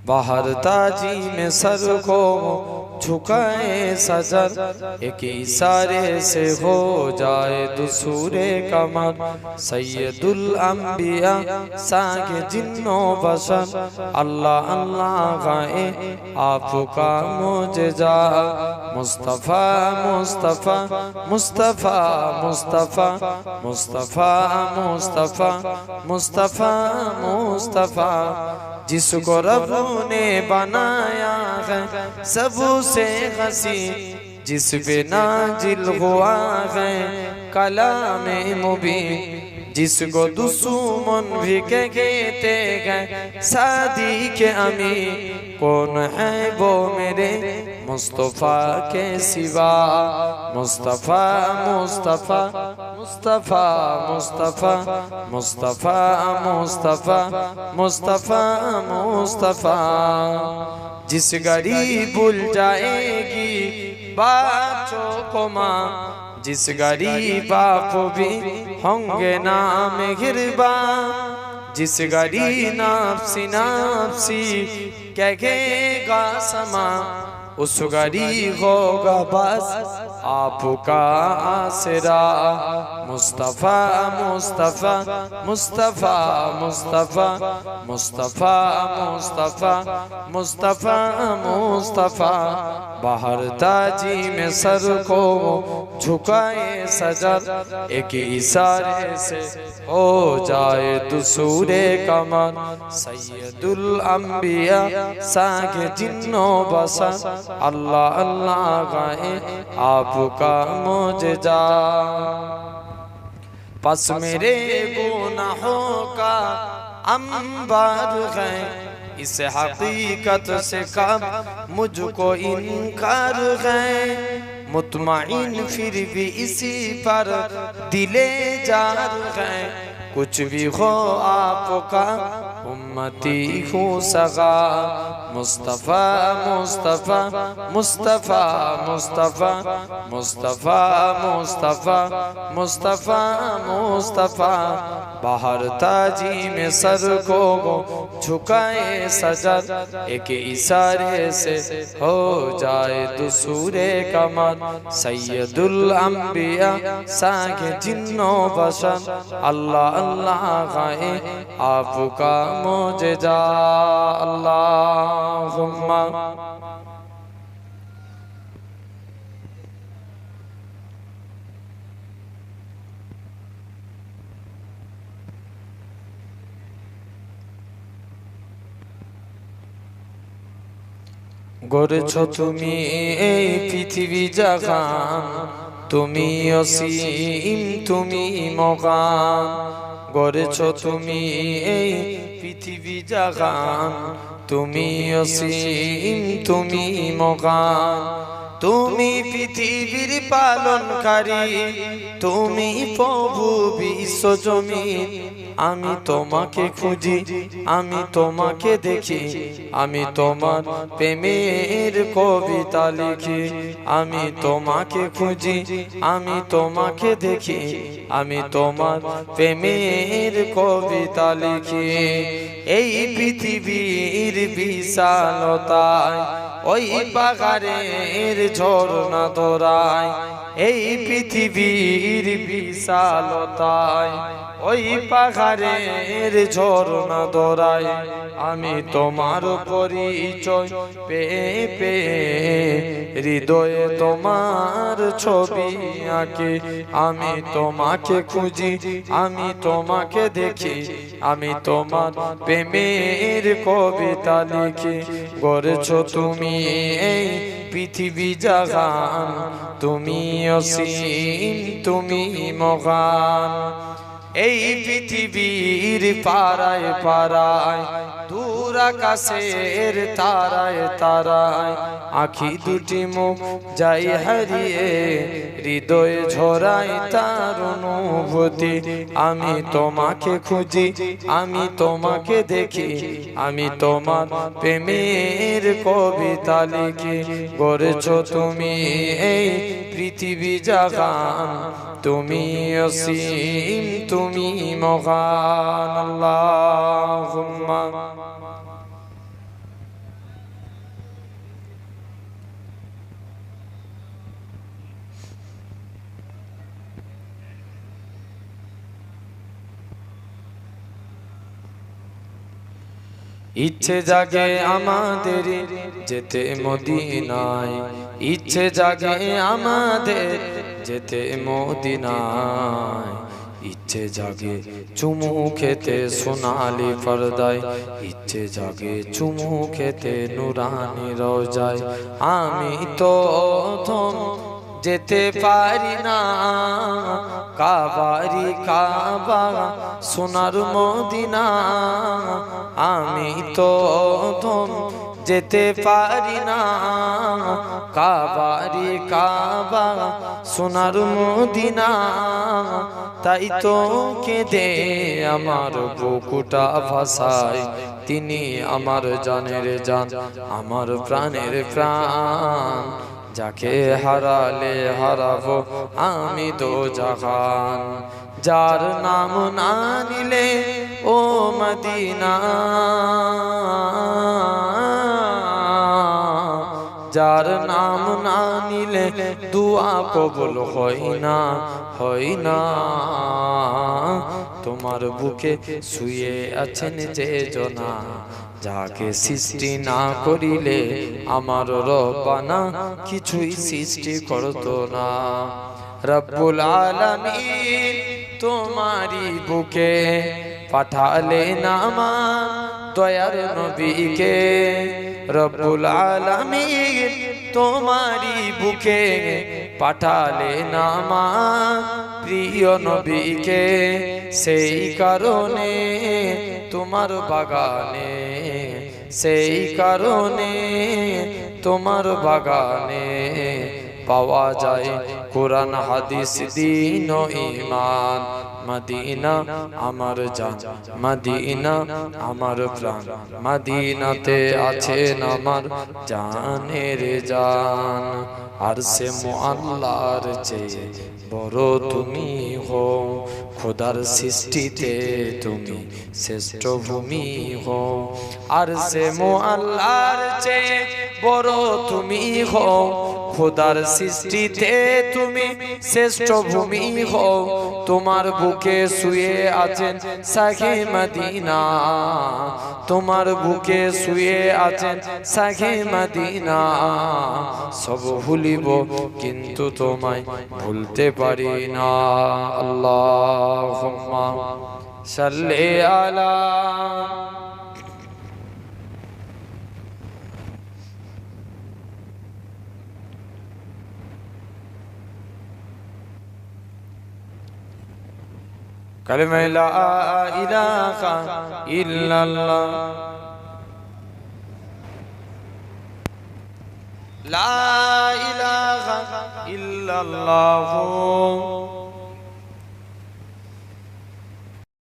बाहर ताजी में सर को झुकाए सजर, एक इशारे से हो जाए दुसूरे कमर। सैयदुल अंबिया सागे जिन्नो बशर, अल्लाह अल्लाह गाए आपका मुजजा। मुस्तफ़ा मुस्तफ़ा मुस्तफ़ा मुस्तफ़ा मुस्तफ़ा मुस्तफ़ा मुस्तफ़ा मुस्तफ़ा, जिसको रब ने बनाया है सबसे हसी, जिस पे नाजिल हुआ है कलामे मुबीन। जिसको दुश्मन भी कहते हैं सादी के अमी, कौन है वो मेरे मुस्तफ़ा के सिवा। मुस्तफ़ा मुस्तफ़ा मुस्तफ़ा मुस्तफ़ा मुस्तफ़ा मुस्तफ़ा मुस्तफ़ा मुस्तफ़ा, जिस घड़ी भूल जाएगी बच्चों को माँ, जिस घड़ी बाप भी होंगे नाम गिरबा, जिस घड़ी नाफ्सी नाफ्सी कहेगा समा, उस घड़ी होगा बस आपका आसरा। मुस्तफ़ा मुस्तफ़ा मुस्तफ़ा मुस्तफ़ा मुस्तफ़ा मुस्तफ़ा मुस्तफ़ा मुस्तफ़ा, बाहर ताजी में सर को झुकाए सजर, एक इशारे से हो जाए दुसूरे कमर। सैयदुल अंबिया सागे जिन्नो बशर, अल्लाह अल्लाह गाए आपका मुजजा। पस मेरे गुनाहों का अंबार है, इस हकीकत से कब मुझको इनकार है। मुतमईन फिर भी इसी पर दिले जार है, कुछ भी हो आपका उम्मती हूँ सगा। मुस्तफ़ा मुस्तफ़ा मुस्तफ़ा मुस्तफ़ा मुस्तफ़ा मुस्तफ़ा मुस्तफ़ा मुस्तफ़ा, बाहर ताजी में सर को झुकाए सजर, एक इशारे से हो जाए दुसूरे कमर। सैयदुल अंबिया सागे जिन्नो बशर, अल्लाह अल्लाह गाए आपका मुजजा। अल्लाहुम्मा গড়েছো তুমি এই পৃথিবী জাহান, তুমি অসীম তুমি মহান। গড়েছো তুমি এই পৃথিবী জাহান, তুমি অসীম তুমি মহান। তুমি পৃথিবীর পালনকারী, তুমি প্রভু বিশ্বজনীন। আমি তোমাকে খুঁজি, আমি তোমাকে দেখি, আমি তোমার প্রেমের কবিতা লিখি। আমি তোমাকে খুঁজি, আমি তোমাকে দেখি, আমি তোমার প্রেমের কবিতা লিখি। এই পৃথিবীর বিশালতায় ওই পাহাড়ের ঝর্ণা দোরায়, এই পৃথিবীর বিশালতায় ওই পাহাড়ের ঝর্ণা দোরায়, আমি তোমার পরিচয় পেয়ে পেয়ে হৃদয়ে তোমার ছবি আঁকি। আমি তোমাকে খুঁজি, আমি তোমাকে দেখি, আমি তোমার প্রেমের কবিতা লিখি। গড়েছো তুমি এই পৃথিবী জাহান, তুমি অসীম তুমি মহান। এই পৃথিবীর পারায় পারায় দূর আকাশের তারায় তারায়, আঁখি দুটি মুখ যাই হারিয়ে, হৃদয়ে ঝরাই তার অনুভূতি। আমি তোমাকে খুঁজি, আমি তোমাকে দেখি, আমি তোমার প্রেমের কবিতা লিখি। গড়েছো তুমি এই পৃথিবী জাহান, তুমি অসীম তুমি মহান। আল্লাহুম্মা ইচ্ছে জাগে আমাদের যেতে মদিনায়, ইচ্ছে জাগে আমাদের যেতে মদিনায়। ইচ্ছে জাগে চুমু খেতে সোনালি পর্দায়, ইচ্ছে জাগে চুমু খেতে নুরানি রোজায়। আমি তো যেতে পারি না, কাবারি কাবা সোনার মদিনা। আমি তো যেতে পারি না, কাবারি কাবা সোনার মদিনা। তাই তো কেঁদে আমার বুকুটা ভাসায়, তিনি আমার জানের জান, আমার প্রাণের প্রাণ। যাকে হারালে হারাবো আমি দোজাহান, যার নাম না নিলে ও মদিনা, যার নাম না নিলে দুয়া কবুল হয় না, হয় না। তোমার বুকে শুয়ে আছেন যে জনা, যাকে সৃষ্টি না করিলে আমার রব্বানা কিছুই সৃষ্টি করতো না। রব্বুল আলামিন তোমারি বুকে পাঠালেন আমার দয়ার নবীকে। রব্বুল আলামিন তোমারি বুকে পাঠালেন আমার প্রিয় নবীকে। সেই কারণে তোমার বাগানে, সেই কারণে তোমার বাগানে পাওয়া যায় কোরআন হাদিস দ্বীন ও ঈমান। মদিনা আমার জান, মদিনা আমার প্রাণ, মদিনাতে আছেন আমার জানের জান। আরশে মুআল্লার চেয়ে বড় তুমি হও, খোদার সৃষ্টিতে তুমি শ্রেষ্ঠ ভূমি হও। আরশে মুআল্লার চেয়ে বড় তুমি হও, খোদার সৃষ্টিতে তুমি শ্রেষ্ঠ ভূমি হও। তোমার বুকে শুয়ে আছেন শাহে মদিনা, তোমার বুকে শুয়ে আছেন শাহে মদিনা। সব ভুলিব কিন্তু তোমায় ভুলতে পারি না। আল্লাহুম্মা সাল্লি আলা কালিমা লা ইলাহা ইল্লাল্লাহ, লা ইলাহা ইল্লাল্লাহ।